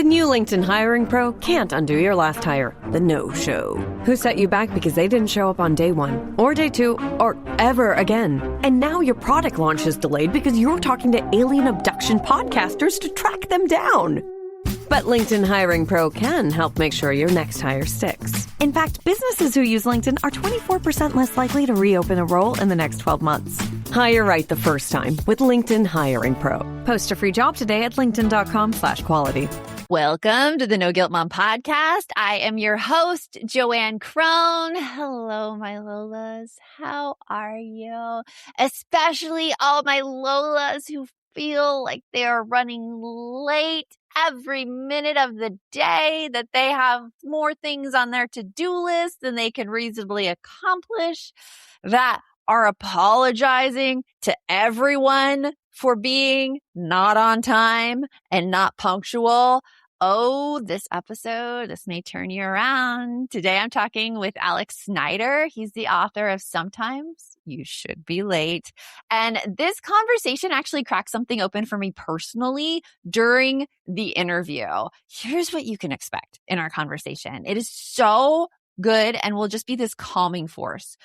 new LinkedIn Hiring Pro can't undo your last hire, the no-show. Who set you back because they didn't show up on day one, or day two, or ever again. And now your product launch is delayed because you're talking to alien abduction podcasters to track them down. But LinkedIn Hiring Pro can help make sure your next hire sticks. In fact, businesses who use LinkedIn are 24% less likely to reopen a role in the next 12 months. Hire right the first time with LinkedIn Hiring Pro. Post a free job today at linkedin.com/quality. Welcome to the No Guilt Mom podcast. I am your host, JoAnn Crone. Hello, my Lolas. How are you? Especially all my Lolas who feel like they are running late every minute of the day, that they have more things on their to-do list than they can reasonably accomplish, that are apologizing to everyone for being not on time and not punctual. Oh, this episode, this may turn you around. Today I'm talking with Alex Snider. He's the author of Sometimes You Should Be Late. And this conversation actually cracked something open for me personally during the interview. Here's what you can expect in our conversation. It is so good and will just be this calming force.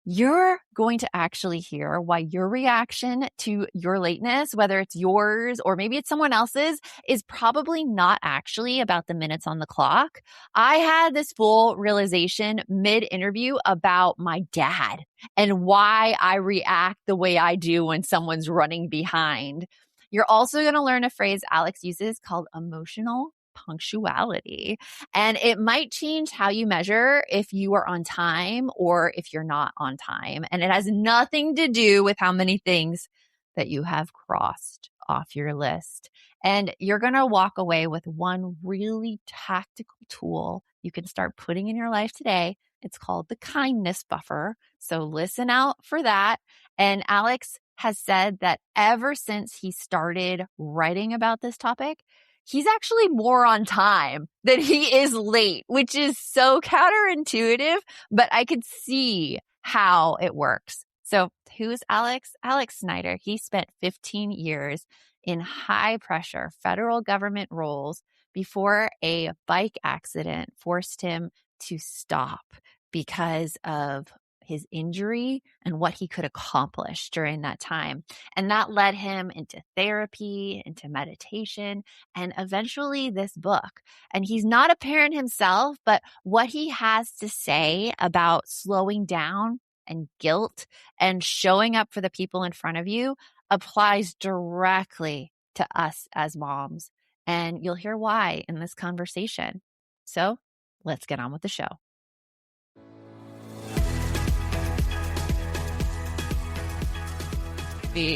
You're going to actually hear why your reaction to your lateness, whether it's yours or maybe it's someone else's, is probably not actually about the minutes on the clock. I had this full realization mid-interview about my dad and why I react the way I do when someone's running behind. You're also going to learn a phrase Alex uses called emotional punctuality. And it might change how you measure if you are on time or if you're not on time. And it has nothing to do with how many things that you have crossed off your list. And you're going to walk away with one really tactical tool you can start putting in your life today. It's called the kindness buffer. So listen out for that. And Alex has said that ever since he started writing about this topic, he's actually more on time than he is late, which is so counterintuitive, but I could see how it works. So who's Alex? Alex Snider. He spent 15 years in high pressure federal government roles before a bike accident forced him to stop because of his injury and what he could accomplish during that time. And that led him into therapy, into meditation, and eventually this book. And he's not a parent himself, but what he has to say about slowing down and guilt and showing up for the people in front of you applies directly to us as moms. And you'll hear why in this conversation. So let's get on with the show.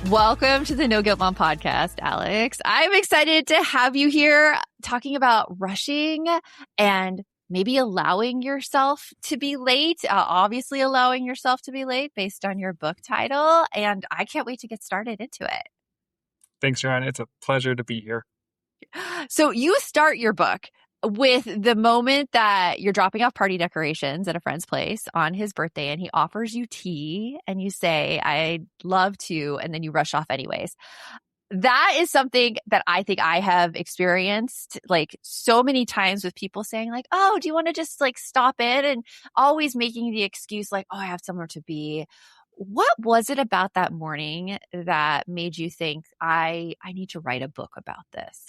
Welcome to the No Guilt Mom podcast, Alex. I'm excited to have you here talking about rushing and maybe allowing yourself to be late, obviously allowing yourself to be late based on your book title. And I can't wait to get started into it. Thanks, JoAnn. It's a pleasure to be here. So you start your book with the moment that you're dropping off party decorations at a friend's place on his birthday and he offers you tea and you say, I'd love to, and then you rush off anyways. That is something that I think I have experienced like so many times with people saying like, oh, do you want to just like stop in, and always making the excuse like, oh, I have somewhere to be. What was it about that morning that made you think I need to write a book about this?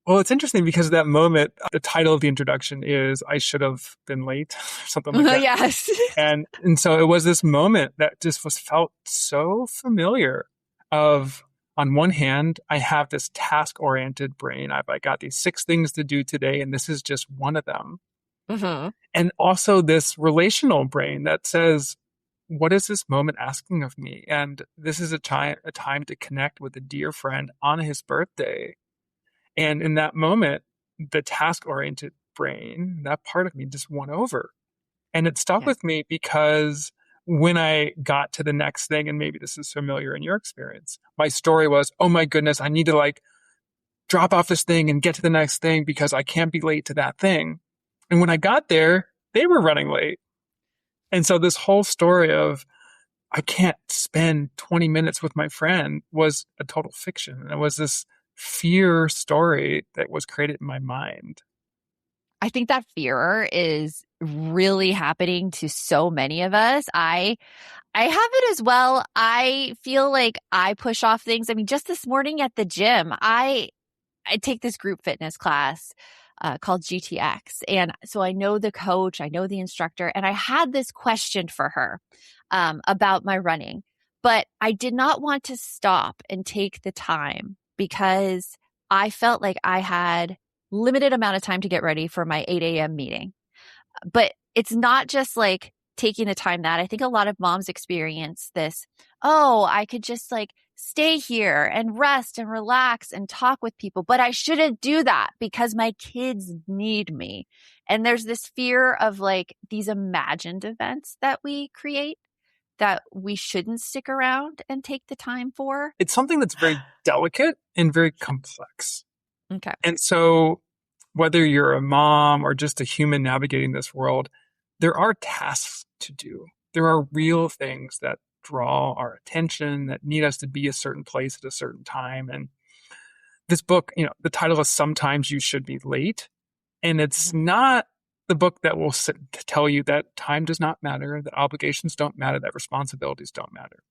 Well, it's interesting because that moment, the title of the introduction is I Should Have Been Late, or something like that. Yes. And so it was this moment that just felt so familiar of, on one hand, I have this task-oriented brain. I got these 6 things to do today, and this is just one of them. Mm-hmm. And also this relational brain that says, what is this moment asking of me? And this is a time to connect with a dear friend on his birthday. And in that moment, the task-oriented brain, that part of me just won over. And it stuck with me because when I got to the next thing, and maybe this is familiar in your experience, my story was, oh my goodness, I need to like drop off this thing and get to the next thing because I can't be late to that thing. And when I got there, they were running late. And so this whole story of I can't spend 20 minutes with my friend was a total fiction. And it was this fear story that was created in my mind. I think that fear is really happening to so many of us. I have it as well. I feel like I push off things. I mean, just this morning at the gym, I take this group fitness class called GTX. And so I know the coach, I know the instructor, and I had this question for her about my running, but I did not want to stop and take the time because I felt like I had limited amount of time to get ready for my 8 a.m. meeting. But it's not just like taking the time that I think a lot of moms experience this. Oh, I could just like stay here and rest and relax and talk with people, but I shouldn't do that because my kids need me. And there's this fear of like these imagined events that we create that we shouldn't stick around and take the time for. It's something that's very delicate and very complex. Okay. And so whether you're a mom or just a human navigating this world, there are tasks to do. There are real things that draw our attention, that need us to be a certain place at a certain time. And this book, the title is Sometimes You Should Be Late. And it's not the book that will tell you that time does not matter, that obligations don't matter, that responsibilities don't matter.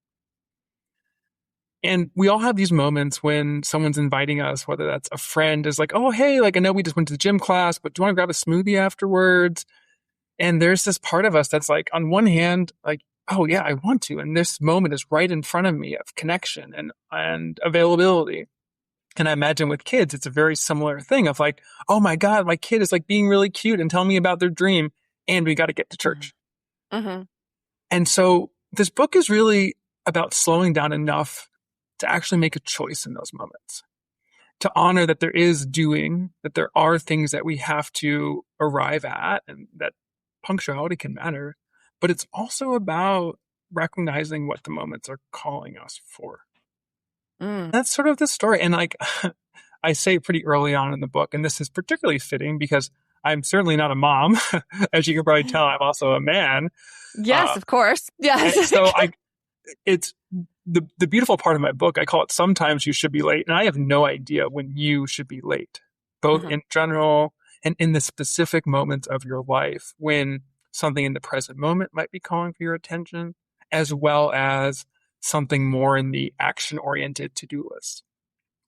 And we all have these moments when someone's inviting us, whether that's a friend is like, oh, hey, like I know we just went to the gym class, but do you want to grab a smoothie afterwards? And there's this part of us that's like, on one hand, like, oh yeah, I want to. And this moment is right in front of me of connection and availability. And I imagine with kids, it's a very similar thing of like, oh my God, my kid is like being really cute and telling me about their dream. And we got to get to church. Mm-hmm. And so this book is really about slowing down enough to actually make a choice in those moments, to honor that there is doing, that there are things that we have to arrive at, and that punctuality can matter. But it's also about recognizing what the moments are calling us for. That's sort of the story. And like I say pretty early on in the book, and this is particularly fitting because I'm certainly not a mom. As you can probably tell, I'm also a man. Yes, of course. Yes. And so it's the beautiful part of my book. I call it Sometimes You Should Be Late. And I have no idea when you should be late, both in general and in the specific moments of your life when something in the present moment might be calling for your attention, as well as something more in the action-oriented to-do list.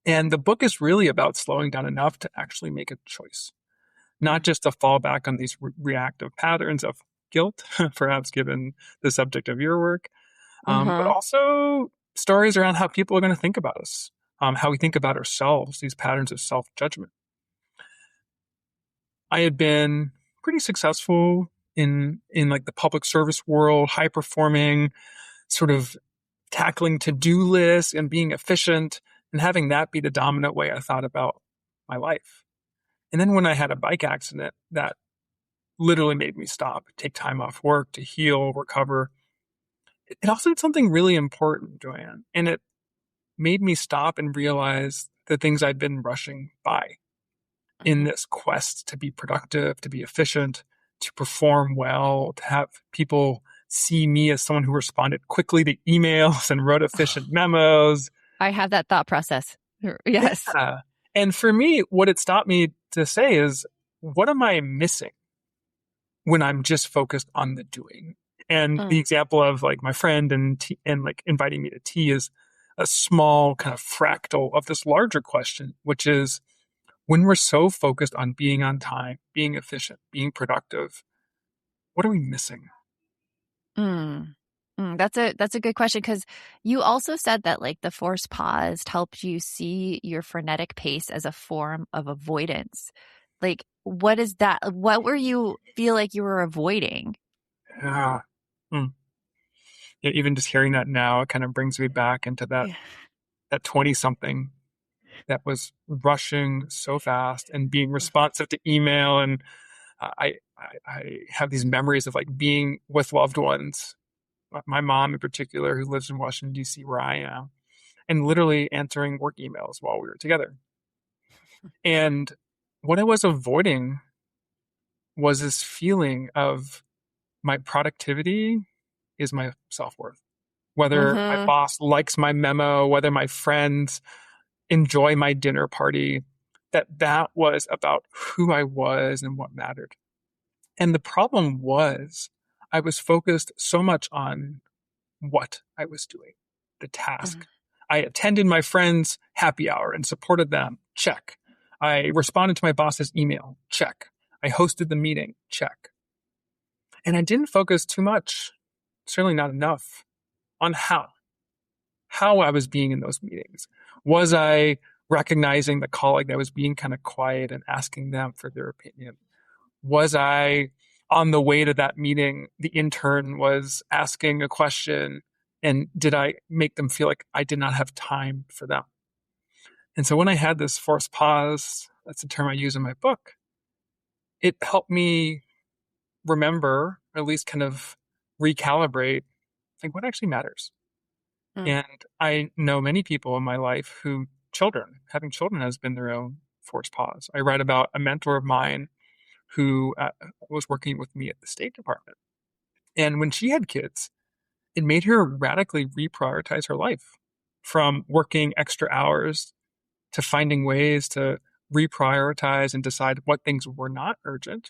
And the book is really about slowing down enough to actually make a choice, not just to fall back on these reactive patterns of guilt, perhaps given the subject of your work, but also stories around how people are going to think about us, how we think about ourselves, these patterns of self-judgment. I had been pretty successful in like the public service world, high performing, sort of tackling to-do lists and being efficient, and having that be the dominant way I thought about my life. And then when I had a bike accident that literally made me stop, take time off work to heal, recover, it also did something really important, JoAnn. And it made me stop and realize the things I'd been rushing by in this quest to be productive, to be efficient, to perform well, to have people see me as someone who responded quickly to emails and wrote efficient memos. I have that thought process. Yes. Yeah. And for me, what it stopped me to say is, what am I missing when I'm just focused on the doing? And the example of like my friend and like inviting me to tea is a small kind of fractal of this larger question, which is, when we're so focused on being on time, being efficient, being productive, what are we missing? That's a good question, because you also said that like the forced pause helped you see your frenetic pace as a form of avoidance. Like, what is that? What were you feel like you were avoiding? Yeah. Yeah, even just hearing that now, it kind of brings me back into that 20-something that was rushing so fast and being responsive to email. And I have these memories of like being with loved ones, my mom in particular, who lives in Washington, D.C., where I am, and literally answering work emails while we were together. And what I was avoiding was this feeling of my productivity is my self-worth. Whether my boss likes my memo, whether my friends enjoy my dinner party, that was about who I was and what mattered. And the problem was I was focused so much on what I was doing, the task. I attended my friend's happy hour and supported them. Check. I responded to my boss's email. Check. I hosted the meeting. Check. And I didn't focus too much, certainly not enough, on how I was being in those meetings. Was I recognizing the colleague that was being kind of quiet and asking them for their opinion? Was I on the way to that meeting, the intern was asking a question, and did I make them feel like I did not have time for them? And so when I had this forced pause, that's a term I use in my book, it helped me remember, or at least kind of recalibrate, like what actually matters. And I know many people in my life who having children has been their own forced pause. I read about a mentor of mine who was working with me at the State Department. And when she had kids, it made her radically reprioritize her life, from working extra hours to finding ways to reprioritize and decide what things were not urgent.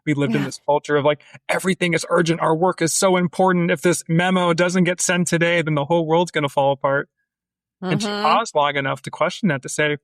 We lived in this culture of like, everything is urgent. Our work is so important. If this memo doesn't get sent today, then the whole world's going to fall apart. And she paused long enough to question that, to say,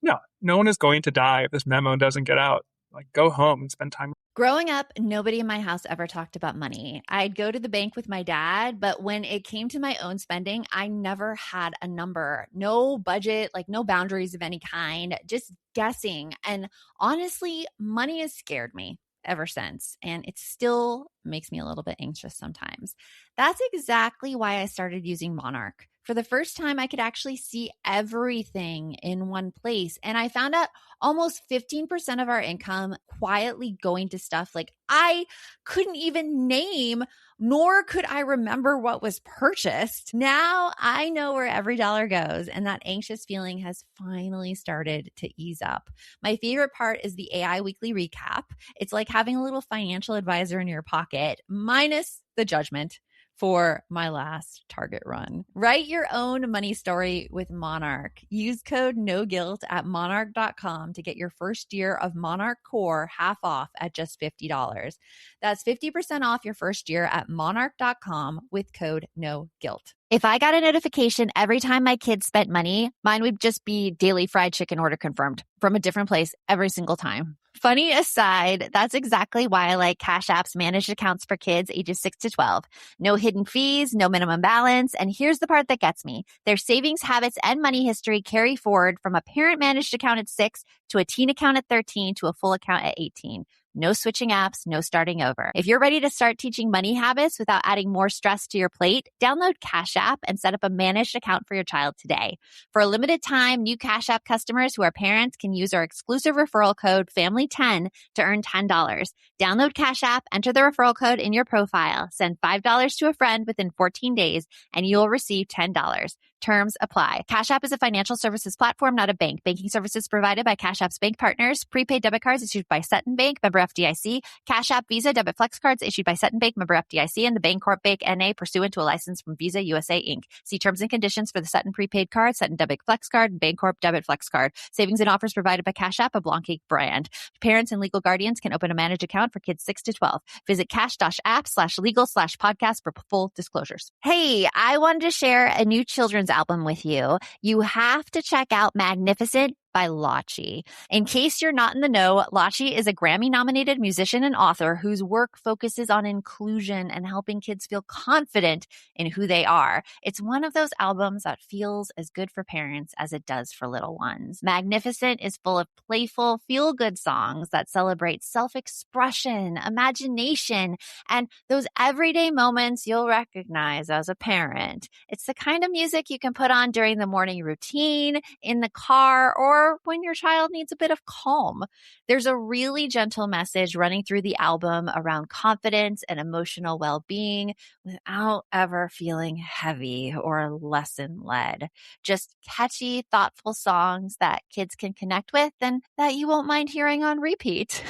no one is going to die if this memo doesn't get out. Like, go home and spend time. Growing up, nobody in my house ever talked about money. I'd go to the bank with my dad, but when it came to my own spending, I never had a number, no budget, like no boundaries of any kind, just guessing. And honestly, money has scared me ever since, and it still makes me a little bit anxious sometimes. That's exactly why I started using Monarch. For the first time, I could actually see everything in one place. And I found out almost 15% of our income quietly going to stuff like I couldn't even name, nor could I remember what was purchased. Now I know where every dollar goes, and that anxious feeling has finally started to ease up. My favorite part is the AI weekly recap. It's like having a little financial advisor in your pocket, minus the judgment for my last Target run. Write your own money story with Monarch. Use code NOGUILT at monarch.com to get your first year of Monarch Core half off at just $50. That's 50% off your first year at monarch.com with code NOGUILT. If I got a notification every time my kids spent money, mine would just be daily fried chicken order confirmed from a different place every single time. Funny aside, that's exactly why I like Cash App's managed accounts for kids ages 6 to 12. No hidden fees, no minimum balance. And here's the part that gets me. Their savings habits and money history carry forward from a parent managed account at 6 to a teen account at 13 to a full account at 18. No switching apps, no starting over. If you're ready to start teaching money habits without adding more stress to your plate, download Cash App and set up a managed account for your child today. For a limited time, new Cash App customers who are parents can use our exclusive referral code FAMILY10 to earn $10. Download Cash App, enter the referral code in your profile, send $5 to a friend within 14 days, and you'll receive $10. Terms apply. Cash App is a financial services platform, not a bank. Banking services provided by Cash App's bank partners. Prepaid debit cards issued by Sutton Bank, member FDIC. Cash App Visa debit flex cards issued by Sutton Bank, member FDIC, and the Bancorp Bank N.A. pursuant to a license from Visa USA Inc. See terms and conditions for the Sutton prepaid card, Sutton debit flex card, and Bancorp debit flex card. Savings and offers provided by Cash App, a Blancake brand. Parents and legal guardians can open a managed account for kids 6 to 12. Visit cash-app/legal/podcast for full disclosures. Hey, I wanted to share a new children's album with you. You have to check out Magnificent by Lachi. In case you're not in the know, Lachi is a Grammy-nominated musician and author whose work focuses on inclusion and helping kids feel confident in who they are. It's one of those albums that feels as good for parents as it does for little ones. Magnificent is full of playful, feel-good songs that celebrate self-expression, imagination, and those everyday moments you'll recognize as a parent. It's the kind of music you can put on during the morning routine, in the car, or or when your child needs a bit of calm. There's a really gentle message running through the album around confidence and emotional well-being without ever feeling heavy or lesson led. Just catchy, thoughtful songs that kids can connect with and that you won't mind hearing on repeat.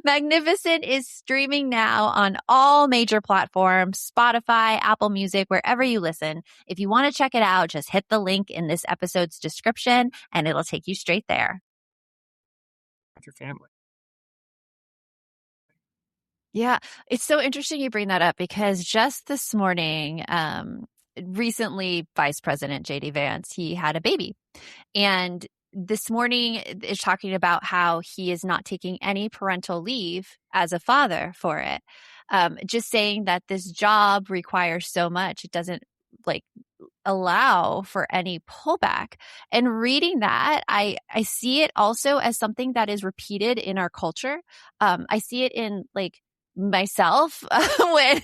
Magnificent is streaming now on all major platforms, Spotify, Apple Music, wherever you listen. If you want to check it out, just hit the link in this episode's description and it'll take you straight there. With your family. Yeah, it's so interesting you bring that up because just this morning, recently, Vice President JD Vance, he had a baby. And this morning is talking about how he is not taking any parental leave as a father for it. Just saying that this job requires so much. It doesn't like allow for any pullback. And reading that, I see it also as something that is repeated in our culture. I see it in like myself when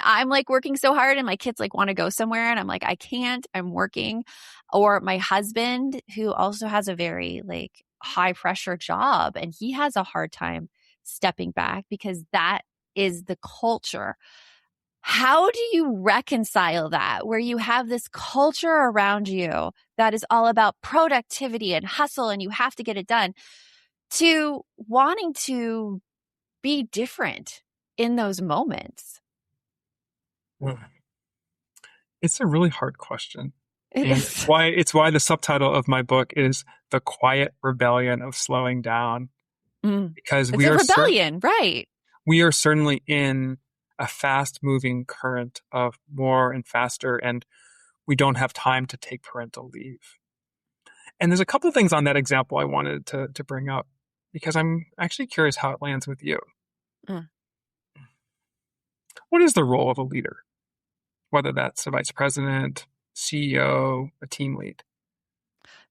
I'm like working so hard and my kids like want to go somewhere and I'm like, I can't, I'm working. Or my husband, who also has a very like high pressure job and he has a hard time stepping back because that is the culture. How do you reconcile that where you have this culture around you that is all about productivity and hustle and you have to get it done to wanting to be different in those moments? It's a really hard question. It And is. it's why the subtitle of my book is The Quiet Rebellion of Slowing Down. Because It's a rebellion, right? We are certainly in a fast moving current of more and faster, and we don't have time to take parental leave. And there's a couple of things on that example I wanted to bring up because I'm actually curious how it lands with you. What is the role of a leader? Whether that's a vice president, CEO, a team lead.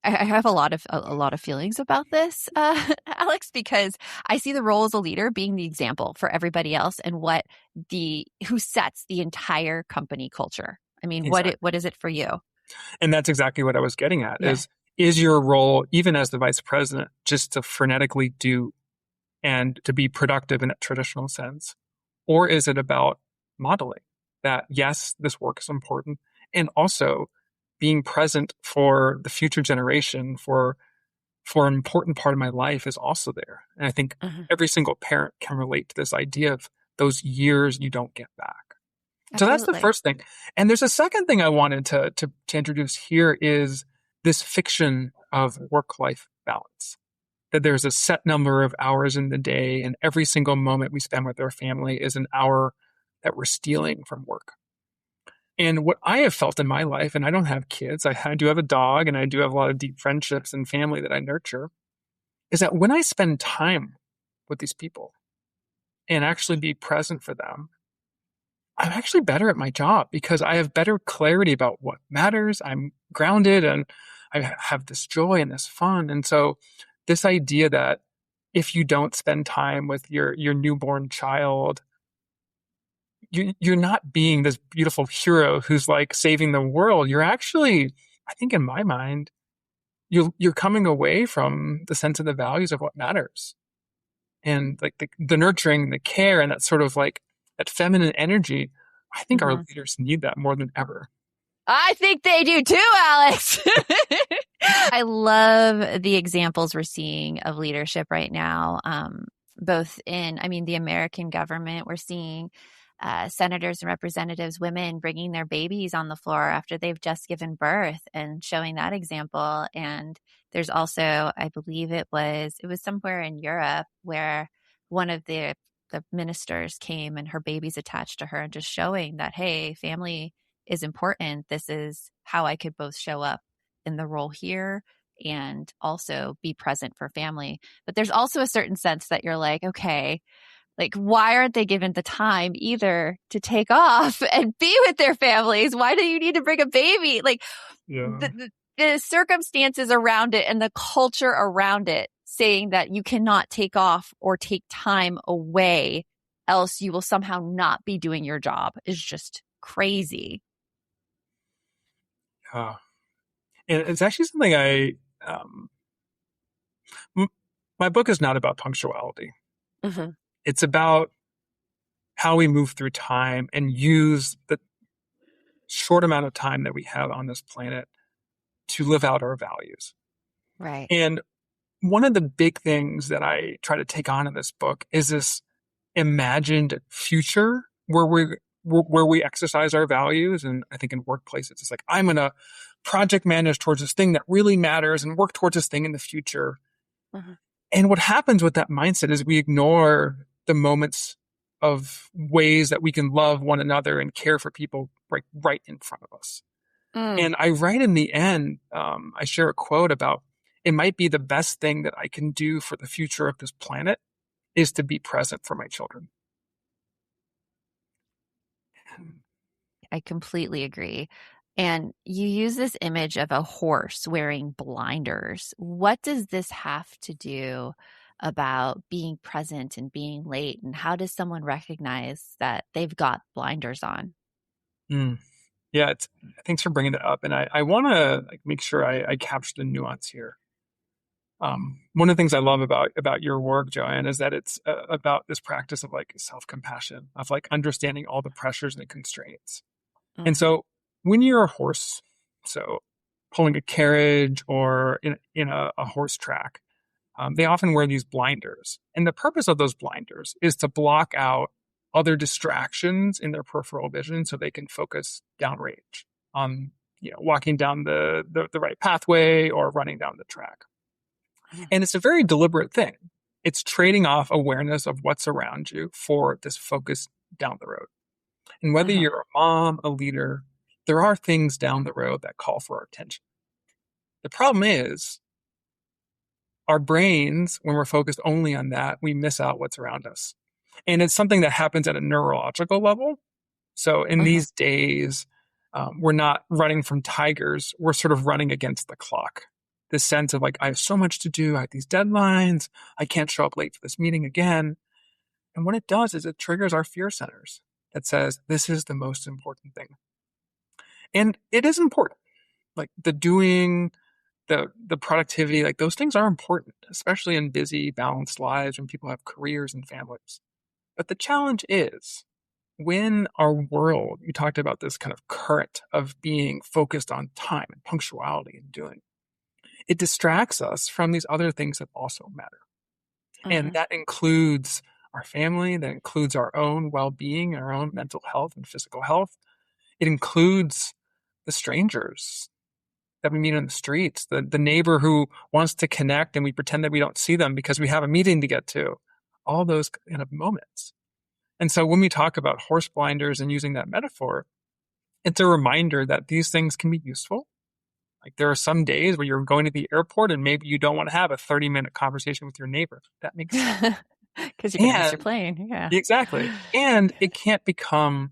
I have a lot of feelings about this, Alex, because I see the role as a leader being the example for everybody else and who sets the entire company culture. I mean, Exactly. what is it for you? And that's exactly what I was getting at is your role, even as the vice president, just to frenetically do and to be productive in a traditional sense? Or is it about modeling that, yes, this work is important, and also being present for the future generation, for an important part of my life is also there. And I think every single parent can relate to this idea of those years you don't get back. Absolutely. So that's the first thing. And there's a second thing I wanted to introduce here is this fiction of work-life balance. That there's a set number of hours in the day, and every single moment we spend with our family is an hour that we're stealing from work. And what I have felt in my life, and I don't have kids, I do have a dog, and I do have a lot of deep friendships and family that I nurture, is that when I spend time with these people and actually be present for them, I'm actually better at my job because I have better clarity about what matters. I'm grounded and I have this joy and this fun. And so this idea that if you don't spend time with your newborn child, you're not being this beautiful hero who's like saving the world. You're actually, I think in my mind, you're coming away from the sense of the values of what matters. And like the nurturing, the care, and that sort of like that feminine energy, I think our leaders need that more than ever. I think they do too, Alex. I love the examples we're seeing of leadership right now, both in, the American government. We're seeing senators and representatives, women bringing their babies on the floor after they've just given birth and showing that example. And there's also, I believe it was somewhere in Europe where one of the ministers came and her baby's attached to her and just showing that, hey, family is important. This is how I could both show up in the role here and also be present for family. But there's also a certain sense that you're like, okay, like, why aren't they given the time either to take off and be with their families? Why do you need to bring a baby? Like, the circumstances around it and the culture around it saying that you cannot take off or take time away, else you will somehow not be doing your job is just crazy. And it's actually something My book is not about punctuality. Mm-hmm. It's about how we move through time and use the short amount of time that we have on this planet to live out our values. Right. And one of the big things that I try to take on in this book is this imagined future where we exercise our values. And I think in workplaces, it's like, I'm going to project manage towards this thing that really matters and work towards this thing in the future. Mm-hmm. And what happens with that mindset is we ignore the moments of ways that we can love one another and care for people right in front of us. And I write in the end, I share a quote about it might be the best thing that I can do for the future of this planet is to be present for my children. I completely agree. And you use this image of a horse wearing blinders. What does this have to do about being present and being late? And how does someone recognize that they've got blinders on? Mm. Yeah, thanks for bringing that up. And I want to make sure I capture the nuance here. One of the things I love about your work, JoAnn, is that it's about this practice of self-compassion, of understanding all the pressures and constraints. Mm-hmm. And so when you're a horse, so pulling a carriage or in a horse track, they often wear these blinders. And the purpose of those blinders is to block out other distractions in their peripheral vision so they can focus downrange on walking down the right pathway or running down the track. And it's a very deliberate thing. It's trading off awareness of what's around you for this focus down the road. And whether you're a mom, a leader, there are things down the road that call for our attention. The problem is our brains, when we're focused only on that, we miss out what's around us. And it's something that happens at a neurological level. So in these days, we're not running from tigers. We're sort of running against the clock. This sense of I have so much to do. I have these deadlines. I can't show up late for this meeting again. And what it does is it triggers our fear centers that says, this is the most important thing. And it is important. The doing, the productivity, those things are important, especially in busy, balanced lives when people have careers and families. But the challenge is when our world, you talked about this kind of current of being focused on time and punctuality and doing, it distracts us from these other things that also matter. And that includes our family, that includes our own well-being, our own mental health and physical health. It includes the strangers that we meet on the streets, the neighbor who wants to connect and we pretend that we don't see them because we have a meeting to get to, all those kind of moments. And so when we talk about horse blinders and using that metaphor, it's a reminder that these things can be useful. There are some days where you're going to the airport and maybe you don't want to have a 30-minute conversation with your neighbor. That makes sense. Because you're going to miss your plane. Yeah. Exactly. And it can't become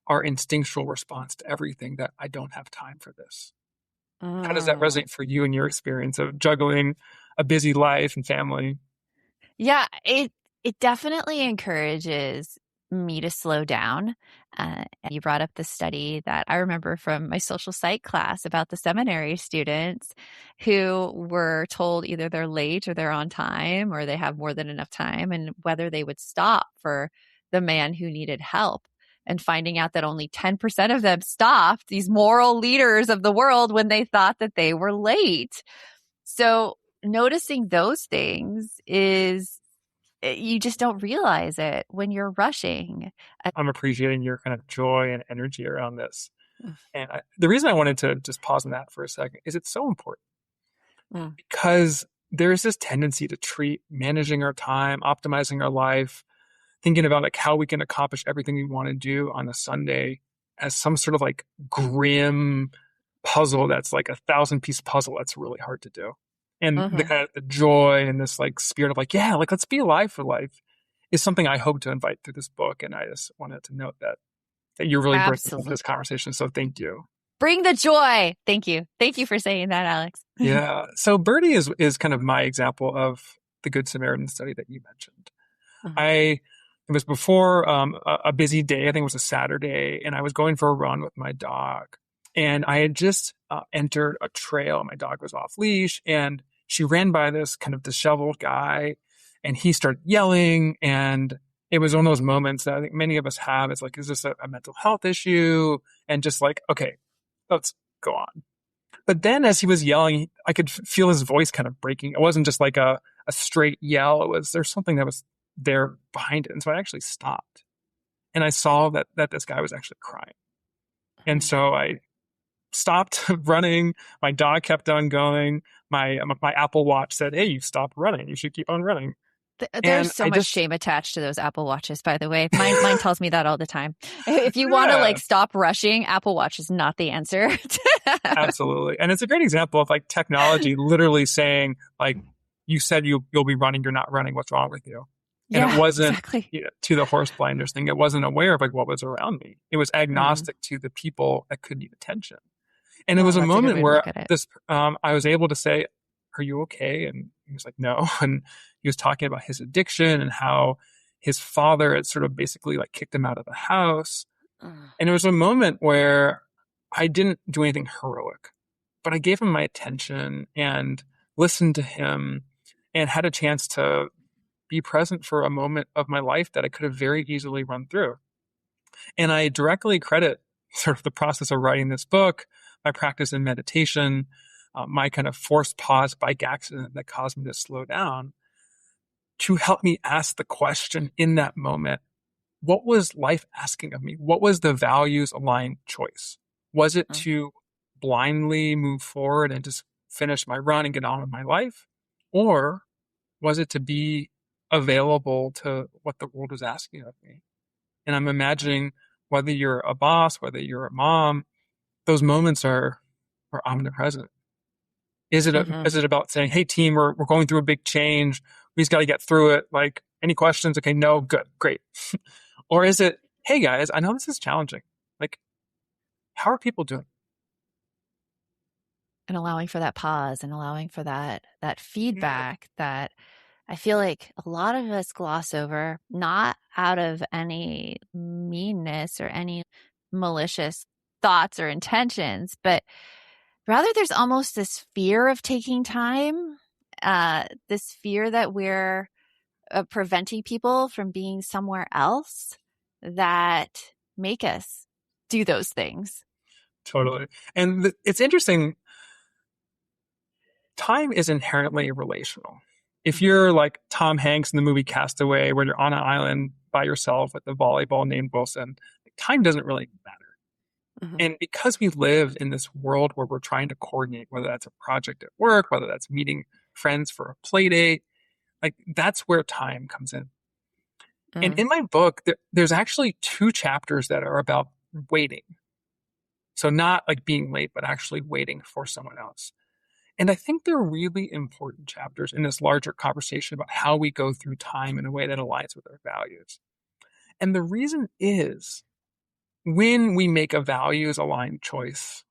our instinctual response to everything that I don't have time for this. How does that resonate for you in your experience of juggling a busy life and family? Yeah, it definitely encourages me to slow down. And you brought up the study that I remember from my social psych class about the seminary students who were told either they're late or they're on time or they have more than enough time, and whether they would stop for the man who needed help. And finding out that only 10% of them stopped, these moral leaders of the world, when they thought that they were late. So noticing those things is, you just don't realize it when you're rushing. I'm appreciating your kind of joy and energy around this. And the reason I wanted to just pause on that for a second is it's so important because there's this tendency to treat managing our time, optimizing our life, thinking about how we can accomplish everything we want to do on a Sunday as some sort of grim puzzle that's a 1,000-piece puzzle that's really hard to do. And the kind of the joy and this spirit of let's be alive for life is something I hope to invite through this book. And I just wanted to note that you're really bringing this conversation. So thank you. Bring the joy. Thank you. Thank you for saying that, Alex. Yeah. So Birdie is kind of my example of the Good Samaritan study that you mentioned. It was before a busy day. I think it was a Saturday, and I was going for a run with my dog. And I had just entered a trail. My dog was off leash, and she ran by this kind of disheveled guy and he started yelling. And it was one of those moments that I think many of us have. It's like, is this a mental health issue? And just like, okay, let's go on. But then as he was yelling, I could feel his voice kind of breaking. It wasn't just like a straight yell. There's something that was there behind it. And so I actually stopped and I saw that this guy was actually crying. And so I stopped running. My dog kept on going. My Apple Watch said, "Hey, you stopped running. You should keep on running." There's so much shame attached to those Apple Watches, by the way. Mine tells me that all the time. If you want to like stop rushing, Apple Watch is not the answer. Absolutely. And it's a great example of like technology literally saying like, you said you'll be running, you're not running. What's wrong with you? And it wasn't to the horse blinders thing. It wasn't aware of like what was around me. It was agnostic to the people that could need attention. And it was a moment where I was able to say, "Are you okay?" And he was like, "No." And he was talking about his addiction and how his father had sort of basically like kicked him out of the house. And it was a moment where I didn't do anything heroic, but I gave him my attention and listened to him and had a chance to be present for a moment of my life that I could have very easily run through. And I directly credit sort of the process of writing this book, my practice in meditation, my kind of forced pause bike accident that caused me to slow down, to help me ask the question in that moment, what was life asking of me? What was the values aligned choice? Was it to blindly move forward and just finish my run and get on with my life? Or was it to be available to what the world was asking of me? And I'm imagining whether you're a boss, whether you're a mom, those moments are omnipresent. Is it about saying, "Hey team, we're going through a big change. We just got to get through it. Like, any questions? Okay, no, good, great." Or is it, "Hey guys, I know this is challenging. Like, how are people doing?" And allowing for that pause and allowing for that feedback that I feel like a lot of us gloss over, not out of any meanness or any malicious thoughts or intentions, but rather there's almost this fear of taking time, this fear that we're preventing people from being somewhere else that make us do those things. Totally. And it's interesting. Time is inherently relational. If you're like Tom Hanks in the movie Castaway, where you're on an island by yourself with a volleyball named Wilson, time doesn't really matter. And because we live in this world where we're trying to coordinate, whether that's a project at work, whether that's meeting friends for a play date, like that's where time comes in. And in my book, there's actually 2 chapters that are about waiting. So not like being late, but actually waiting for someone else. And I think they're really important chapters in this larger conversation about how we go through time in a way that aligns with our values. And the reason is, when we make a values aligned choice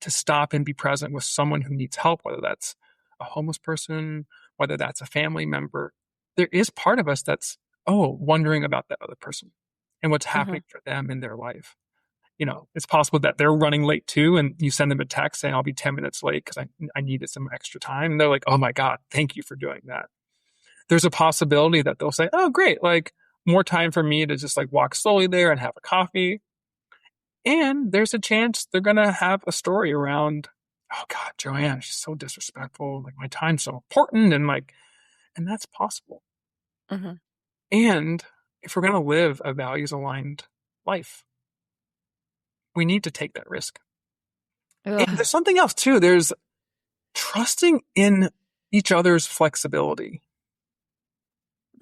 to stop and be present with someone who needs help, whether that's a homeless person, whether that's a family member, there is part of us that's, wondering about that other person and what's happening for them in their life. You know, it's possible that they're running late too, and you send them a text saying, "I'll be 10 minutes late because I needed some extra time." And they're like, "Oh my God, thank you for doing that." There's a possibility that they'll say, "Oh, great, like more time for me to just like walk slowly there and have a coffee." And there's a chance they're going to have a story around, "Oh God, JoAnn, she's so disrespectful. Like, my time's so important." And that's possible. And if we're going to live a values aligned life, we need to take that risk. And there's something else too. There's trusting in each other's flexibility.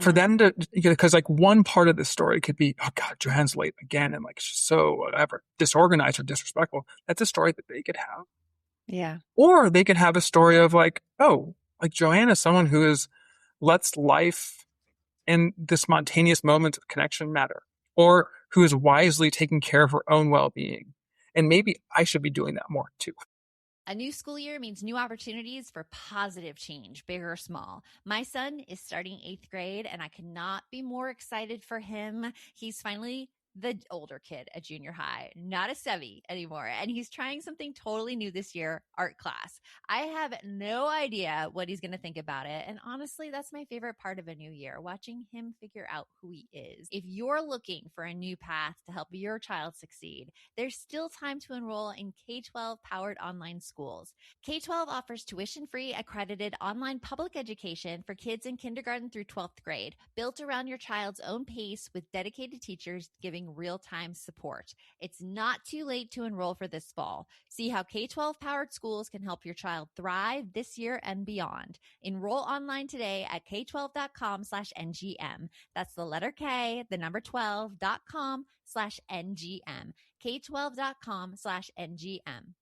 For them to, because like one part of the story could be, "Oh God, JoAnn's late again," and like she's so whatever, disorganized or disrespectful. That's a story that they could have. Yeah. Or they could have a story of like, like JoAnn is someone who lets life and the spontaneous moments of connection matter, or who is wisely taking care of her own well-being. And maybe I should be doing that more too. A new school year means new opportunities for positive change, big or small. My son is starting 8th grade, and I could not be more excited for him. He's finally the older kid at junior high, not a Sevi anymore. And he's trying something totally new this year, art class. I have no idea what he's going to think about it. And honestly, that's my favorite part of a new year, watching him figure out who he is. If you're looking for a new path to help your child succeed, there's still time to enroll in K-12 powered online schools. K-12 offers tuition-free accredited online public education for kids in kindergarten through 12th grade, built around your child's own pace with dedicated teachers giving real-time support. It's not too late to enroll for this fall. See how K-12 powered schools can help your child thrive this year and beyond. Enroll online today at k12.com/ngm. That's the letter K, the number 12.com/ngm. k12.com/ngm.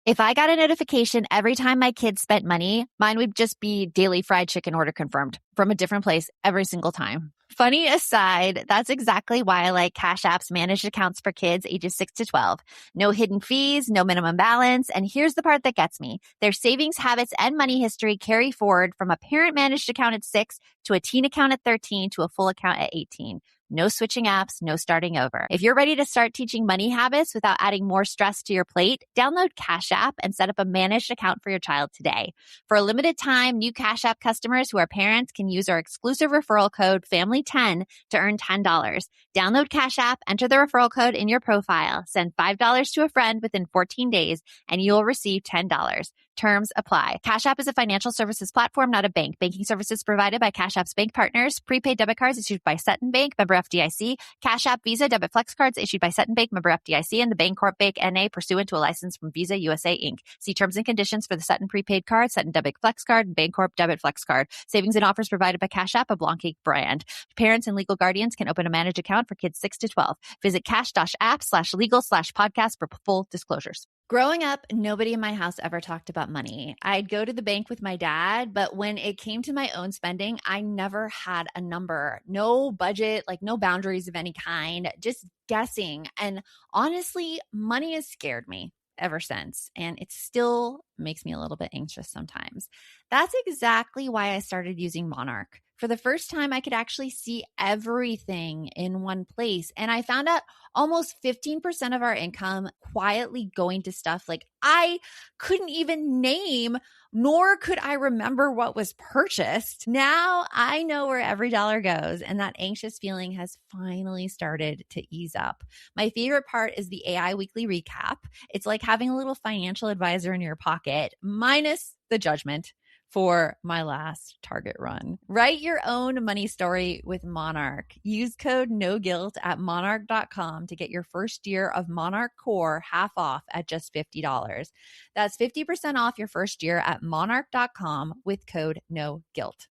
If I got a notification every time my kids spent money, mine would just be daily fried chicken order confirmed from a different place every single time. Funny aside, that's exactly why I like Cash App's managed accounts for kids ages 6 to 12. No hidden fees, no minimum balance. And here's the part that gets me. Their savings habits and money history carry forward from a parent managed account at 6 to a teen account at 13 to a full account at 18. No switching apps, no starting over. If you're ready to start teaching money habits without adding more stress to your plate, download Cash App and set up a managed account for your child today. For a limited time, new Cash App customers who are parents can use our exclusive referral code FAMILY10 to earn $10. Download Cash App, enter the referral code in your profile, send $5 to a friend within 14 days, and you'll receive $10. Terms apply. Cash App is a financial services platform, not a bank. Banking services provided by Cash App's bank partners. Prepaid debit cards issued by Sutton Bank, member FDIC. Cash App Visa debit flex cards issued by Sutton Bank, member FDIC, and the Bancorp Bank N.A. pursuant to a license from Visa USA Inc. See terms and conditions for the Sutton prepaid card, Sutton debit flex card, and Bancorp debit flex card. Savings and offers provided by Cash App, a Blancake brand. Parents and legal guardians can open a managed account for kids 6 to 12. Visit cash-app/legal/podcast for full disclosures. Growing up, nobody in my house ever talked about money. I'd go to the bank with my dad, but when it came to my own spending, I never had a number, no budget, like no boundaries of any kind, just guessing. And honestly, money has scared me ever since, and it still makes me a little bit anxious sometimes. That's exactly why I started using Monarch. For the first time, I could actually see everything in one place. And I found out almost 15% of our income quietly going to stuff like I couldn't even name, nor could I remember what was purchased. Now I know where every dollar goes, and that anxious feeling has finally started to ease up. My favorite part is the AI weekly recap. It's like having a little financial advisor in your pocket, minus the judgment for my last Target run. Write your own money story with Monarch. Use code NOGUILT at monarch.com to get your first year of Monarch Core half off at just $50. That's 50% off your first year at monarch.com with code NOGUILT.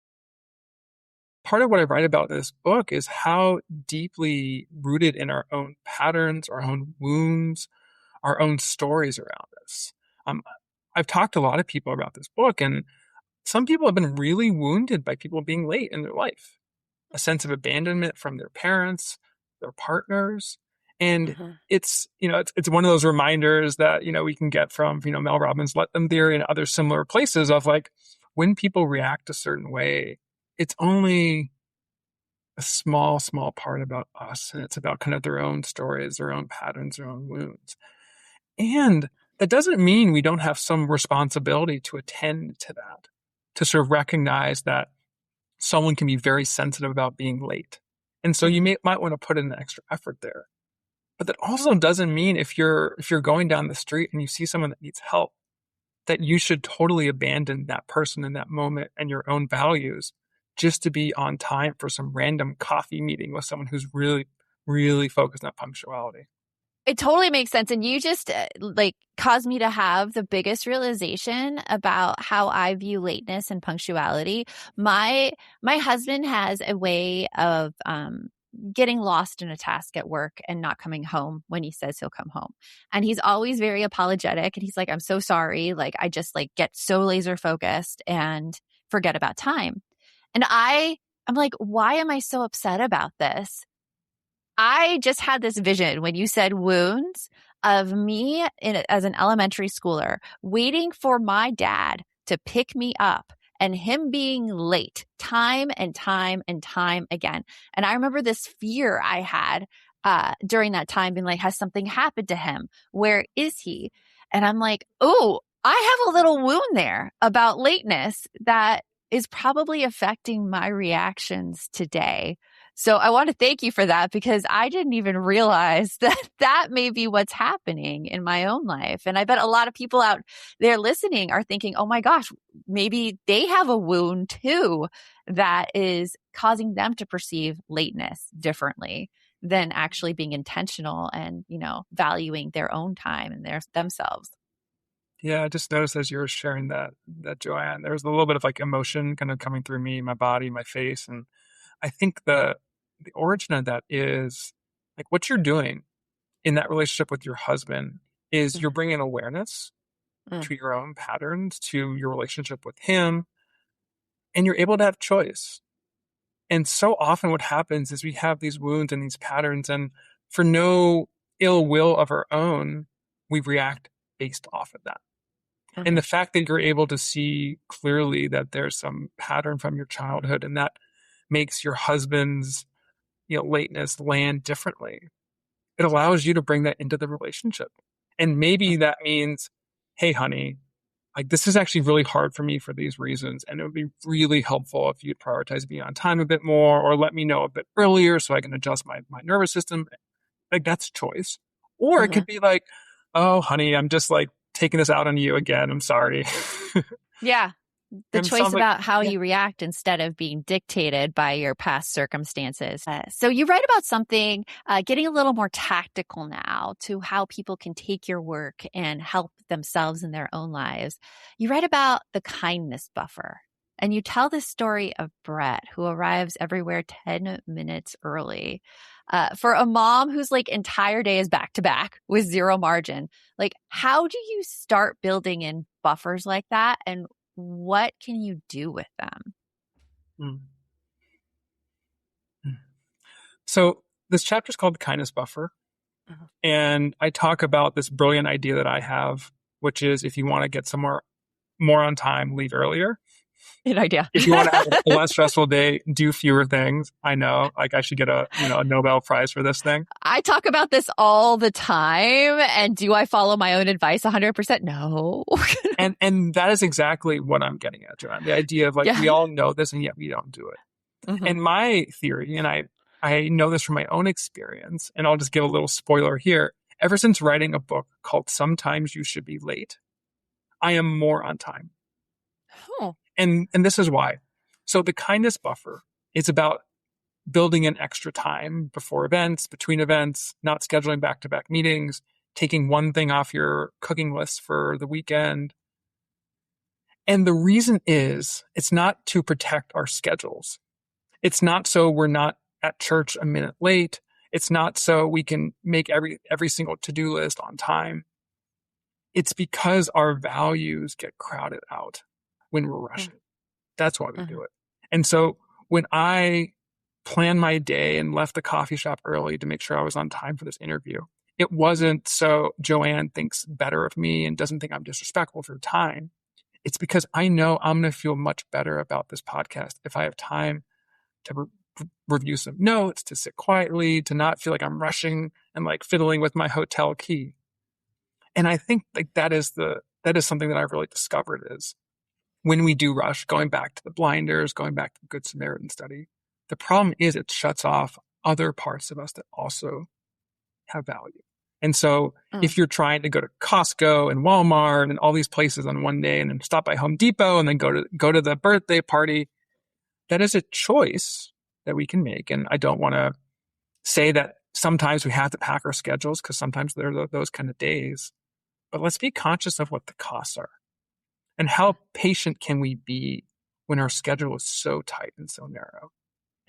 Part of what I write about in this book is how deeply rooted in our own patterns, our own wounds, our own stories around us. I've talked to a lot of people about this book, and some people have been really wounded by people being late in their life, a sense of abandonment from their parents, their partners. And it's one of those reminders that, we can get from, Mel Robbins' Let Them Theory and other similar places of like, when people react a certain way, it's only a small, small part about us. And it's about kind of their own stories, their own patterns, their own wounds. And that doesn't mean we don't have some responsibility to attend to that, to sort of recognize that someone can be very sensitive about being late. And so you might want to put in an extra effort there. But that also doesn't mean if you're going down the street and you see someone that needs help, that you should totally abandon that person in that moment and your own values just to be on time for some random coffee meeting with someone who's really, really focused on punctuality. It totally makes sense. And you just caused me to have the biggest realization about how I view lateness and punctuality. My husband has a way of getting lost in a task at work and not coming home when he says he'll come home. And he's always very apologetic. And he's like, I'm so sorry. Like, I just get so laser focused and forget about time. And I'm like, why am I so upset about this? I just had this vision when you said wounds of me as an elementary schooler waiting for my dad to pick me up and him being late time and time and time again. And I remember this fear I had during that time, being like, has something happened to him? Where is he? And I'm like, oh, I have a little wound there about lateness that is probably affecting my reactions today. So I want to thank you for that, because I didn't even realize that that may be what's happening in my own life. And I bet a lot of people out there listening are thinking, oh my gosh, maybe they have a wound too that is causing them to perceive lateness differently than actually being intentional and, valuing their own time and themselves. Yeah, I just noticed as you were sharing that JoAnn, there was a little bit of like emotion kind of coming through me, my body, my face. And I think the origin of that is like what you're doing in that relationship with your husband is you're bringing awareness to your own patterns, to your relationship with him, and you're able to have choice. And so often what happens is we have these wounds and these patterns, and for no ill will of our own, we react based off of that. And the fact that you're able to see clearly that there's some pattern from your childhood and that makes your husband's, lateness land differently. It allows you to bring that into the relationship. And maybe that means, hey, honey, like this is actually really hard for me for these reasons. And it would be really helpful if you'd prioritize being on time a bit more or let me know a bit earlier so I can adjust my nervous system. Like that's choice. Or it could be like, oh, honey, I'm just like taking this out on you again. I'm sorry. Yeah. The And choice sounds like- about how you react instead of being dictated by your past circumstances. So you write about something, getting a little more tactical now to how people can take your work and help themselves in their own lives. You write about the kindness buffer, and you tell the story of Brett, who arrives everywhere 10 minutes early. For a mom whose like entire day is back to back with zero margin, like how do you start building in buffers like that? And what can you do with them? So this chapter is called The Kindness Buffer. And I talk about this brilliant idea that I have, which is if you want to get somewhere more on time, leave earlier. Good idea. If you want to have a less stressful day, do fewer things. I know, like I should get a Nobel Prize for this thing. I talk about this all the time. And do I follow my own advice 100%? No. and that is exactly what I'm getting at, JoAnn. The idea of like, we all know this and yet we don't do it. And my theory, and I know this from my own experience, and I'll just give a little spoiler here. Ever since writing a book called Sometimes You Should Be Late, I am more on time. Oh. And this is why. So the kindness buffer is about building in extra time before events, between events, not scheduling back-to-back meetings, taking one thing off your cooking list for the weekend. And the reason is it's not to protect our schedules. It's not so we're not at church a minute late. It's not so we can make every single to-do list on time. It's because our values get crowded out when we're rushing. That's why we do it. And so when I planned my day and left the coffee shop early to make sure I was on time for this interview, it wasn't so JoAnn thinks better of me and doesn't think I'm disrespectful for time. It's because I know I'm going to feel much better about this podcast if I have time to review some notes, to sit quietly, to not feel like I'm rushing and like fiddling with my hotel key. And I think like that is something that I've really discovered is when we do rush, going back to the blinders, going back to the Good Samaritan study, the problem is it shuts off other parts of us that also have value. And so if you're trying to go to Costco and Walmart and all these places on one day and then stop by Home Depot and then go to the birthday party, that is a choice that we can make. And I don't want to say that sometimes we have to pack our schedules because sometimes there are those kind of days. But let's be conscious of what the costs are. And how patient can we be when our schedule is so tight and so narrow?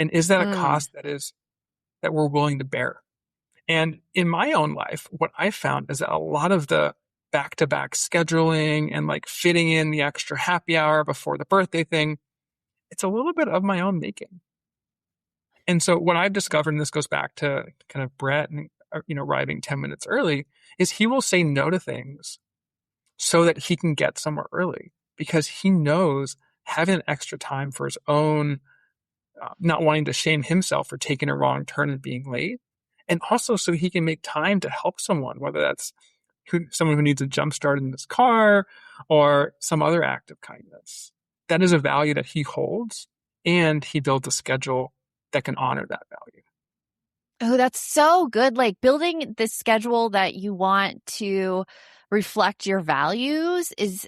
And is that a cost that we're willing to bear? And in my own life, what I found is that a lot of the back-to-back scheduling and like fitting in the extra happy hour before the birthday thing, it's a little bit of my own making. And so what I've discovered, and this goes back to kind of Brett and arriving 10 minutes early, is he will say no to things so that he can get somewhere early because he knows having extra time for his own, not wanting to shame himself for taking a wrong turn and being late, And also so he can make time to help someone, whether that's someone who needs a jump start in his car or some other act of kindness. That is a value that he holds, and he builds a schedule that can honor that value. Oh, that's so good. Like building this schedule that you want to reflect your values is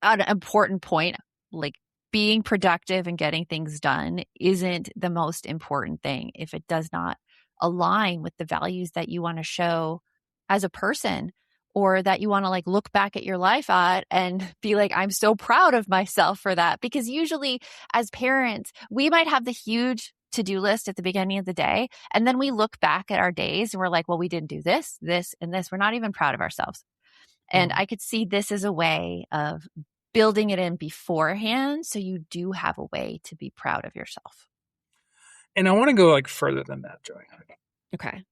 an important point. Like being productive and getting things done isn't the most important thing if it does not align with the values that you want to show as a person, or that you want to like look back at your life at and be like, I'm so proud of myself for that. Because usually as parents, we might have the huge to-do list at the beginning of the day. And then we look back at our days and we're like, well, we didn't do this, this, and this. We're not even proud of ourselves. And I could see this as a way of building it in beforehand, so you do have a way to be proud of yourself. And I want to go like further than that, JoAnn. Okay.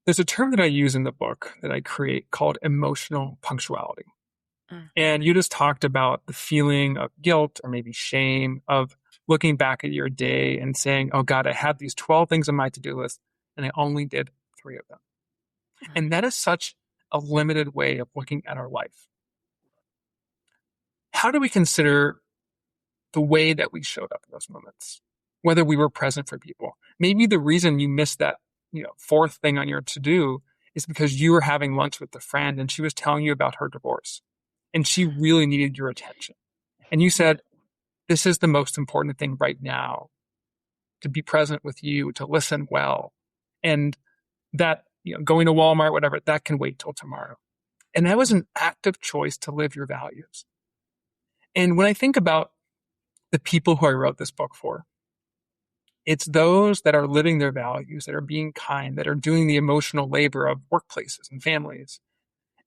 There's a term that I use in the book that I create called emotional punctuality. And you just talked about the feeling of guilt or maybe shame of looking back at your day and saying, oh God, I had these 12 things on my to-do list and I only did 3 of them. And that is such a limited way of looking at our life. How do we consider the way that we showed up in those moments? Whether we were present for people. Maybe the reason you missed that, 4th thing on your to-do is because you were having lunch with a friend and she was telling you about her divorce and she really needed your attention. And you said, this is the most important thing right now, to be present with you, to listen well. And that, going to Walmart, whatever, that can wait till tomorrow. And that was an active choice to live your values. And when I think about the people who I wrote this book for, it's those that are living their values, that are being kind, that are doing the emotional labor of workplaces and families.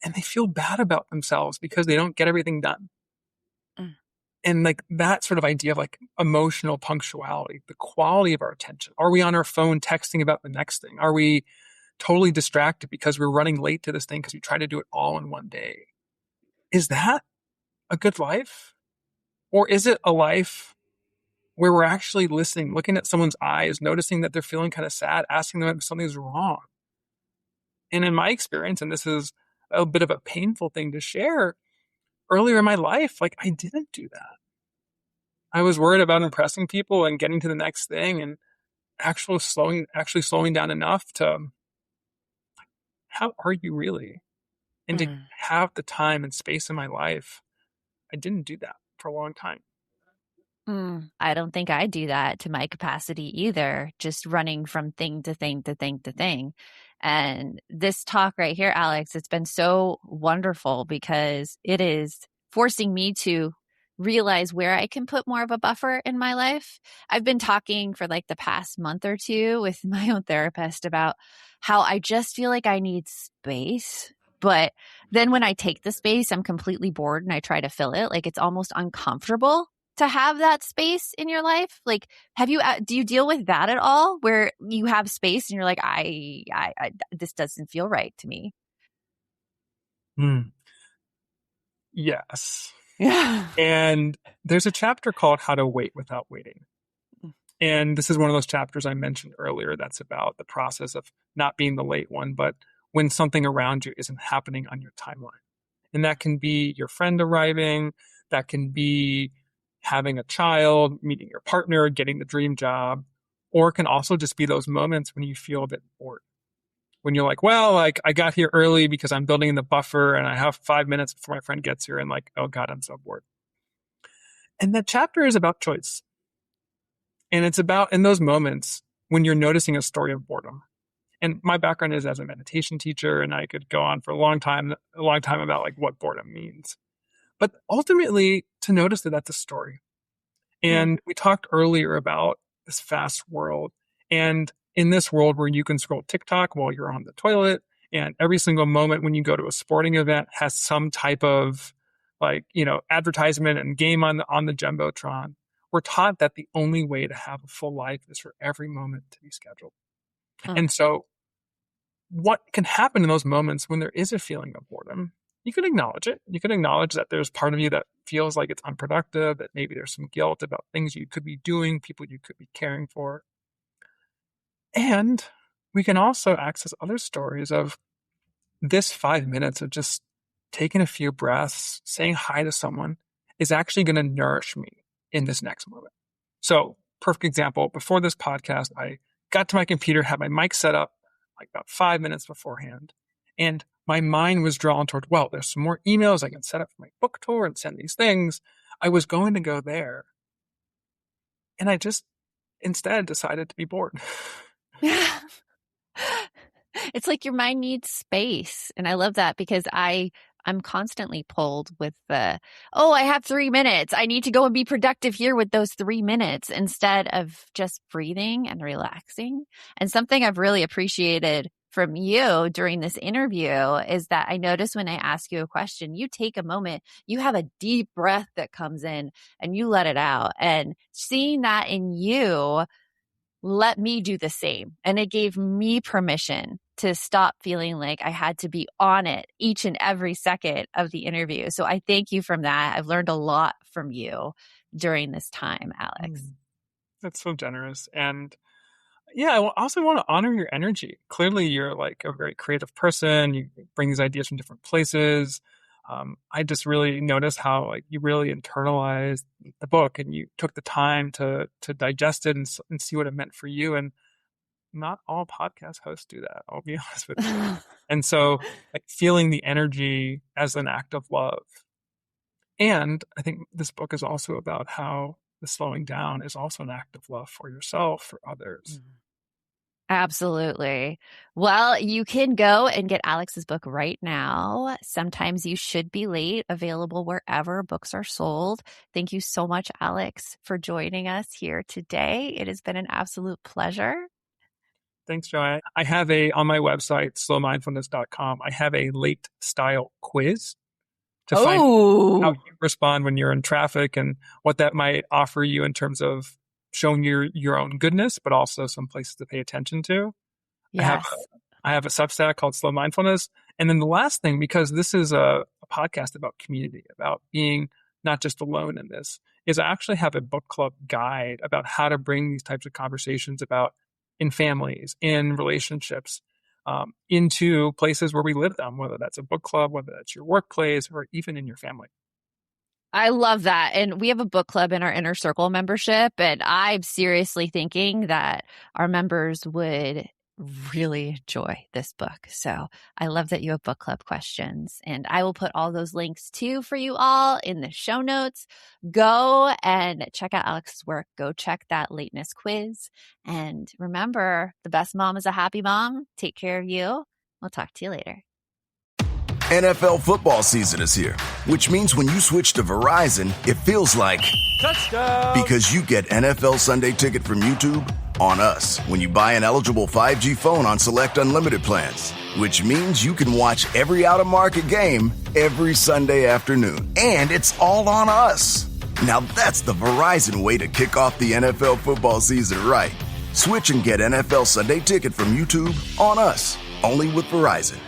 And they feel bad about themselves because they don't get everything done. And like that sort of idea of like emotional punctuality, the quality of our attention. Are we on our phone texting about the next thing? Are we totally distracted because we're running late to this thing because we try to do it all in one day? Is that a good life? Or is it a life where we're actually listening, looking at someone's eyes, noticing that they're feeling kind of sad, asking them if something's wrong? And in my experience, and this is a bit of a painful thing to share, earlier in my life, like I didn't do that. I was worried about impressing people and getting to the next thing, and actually slowing down enough to, how are you really? And to have the time and space in my life. I didn't do that for a long time. I don't think I do that to my capacity either, just running from thing to thing to thing to thing. And this talk right here, Alex, it's been so wonderful because it is forcing me to realize where I can put more of a buffer in my life. I've been talking for like the past month or two with my own therapist about how I just feel like I need space. But then when I take the space, I'm completely bored and I try to fill it. Like it's almost uncomfortable to have that space in your life. Like, do you deal with that at all, where you have space and you're like, I this doesn't feel right to me? Yes. Yeah. And there's a chapter called How to Wait Without Waiting. And this is one of those chapters I mentioned earlier that's about the process of not being the late one, but when something around you isn't happening on your timeline. And that can be your friend arriving, that can be having a child, meeting your partner, getting the dream job, or it can also just be those moments when you feel a bit bored. When you're like, well, like I got here early because I'm building in the buffer and I have 5 minutes before my friend gets here and like, oh God, I'm so bored. And that chapter is about choice. And it's about in those moments when you're noticing a story of boredom. And my background is as a meditation teacher, and I could go on for a long time about like what boredom means. But ultimately, to notice that that's a story. And we talked earlier about this fast world. And in this world where you can scroll TikTok while you're on the toilet, and every single moment when you go to a sporting event has some type of like, advertisement and game on the Jumbotron, we're taught that the only way to have a full life is for every moment to be scheduled. And so what can happen in those moments when there is a feeling of boredom? You can acknowledge it. You can acknowledge that there's part of you that feels like it's unproductive, that maybe there's some guilt about things you could be doing, people you could be caring for. And we can also access other stories of this 5 minutes of just taking a few breaths, saying hi to someone is actually going to nourish me in this next moment. So, perfect example, before this podcast, I got to my computer, had my mic set up like about 5 minutes beforehand, and my mind was drawn toward, well, there's some more emails I can set up for my book tour and send these things. I was going to go there. And I just instead decided to be bored. Yeah. It's like your mind needs space. And I love that because I'm constantly pulled with I have 3 minutes. I need to go and be productive here with those 3 minutes instead of just breathing and relaxing. And something I've really appreciated from you during this interview is that I notice when I ask you a question, you take a moment, you have a deep breath that comes in and you let it out. And seeing that in you let me do the same. And it gave me permission to stop feeling like I had to be on it each and every second of the interview. So I thank you from that. I've learned a lot from you during this time, Alex. That's so generous. And yeah, I also want to honor your energy. Clearly, you're like a very creative person. You bring these ideas from different places. I just really noticed how like you really internalized the book and you took the time to digest it and see what it meant for you. And not all podcast hosts do that, I'll be honest with you. And so like feeling the energy as an act of love. And I think this book is also about how the slowing down is also an act of love for yourself, for others. Absolutely. Well, you can go and get Alex's book right now. Sometimes You Should Be Late, available wherever books are sold. Thank you so much, Alex, for joining us here today. It has been an absolute pleasure. Thanks, JoAnn. I have on my website, slowmindfulness.com, I have a late style quiz to find how you respond when you're in traffic and what that might offer you in terms of showing your own goodness, but also some places to pay attention to. Yes. I have a Substack called Slow Mindfulness. And then the last thing, because this is a podcast about community, about being not just alone in this, is I actually have a book club guide about how to bring these types of conversations about in families, in relationships, into places where we live them, whether that's a book club, whether that's your workplace, or even in your family. I love that. And we have a book club in our Inner Circle membership. And I'm seriously thinking that our members would really enjoy this book. So I love that you have book club questions. And I will put all those links too for you all in the show notes. Go and check out Alex's work. Go check that lateness quiz. And remember, the best mom is a happy mom. Take care of you. We'll talk to you later. NFL football season is here, which means when you switch to Verizon, it feels like touchdown. Because you get NFL Sunday Ticket from YouTube on us when you buy an eligible 5G phone on select unlimited plans, which means you can watch every out-of-market game every Sunday afternoon. And it's all on us. Now that's the Verizon way to kick off the NFL football season right. Switch and get NFL Sunday Ticket from YouTube on us, only with Verizon.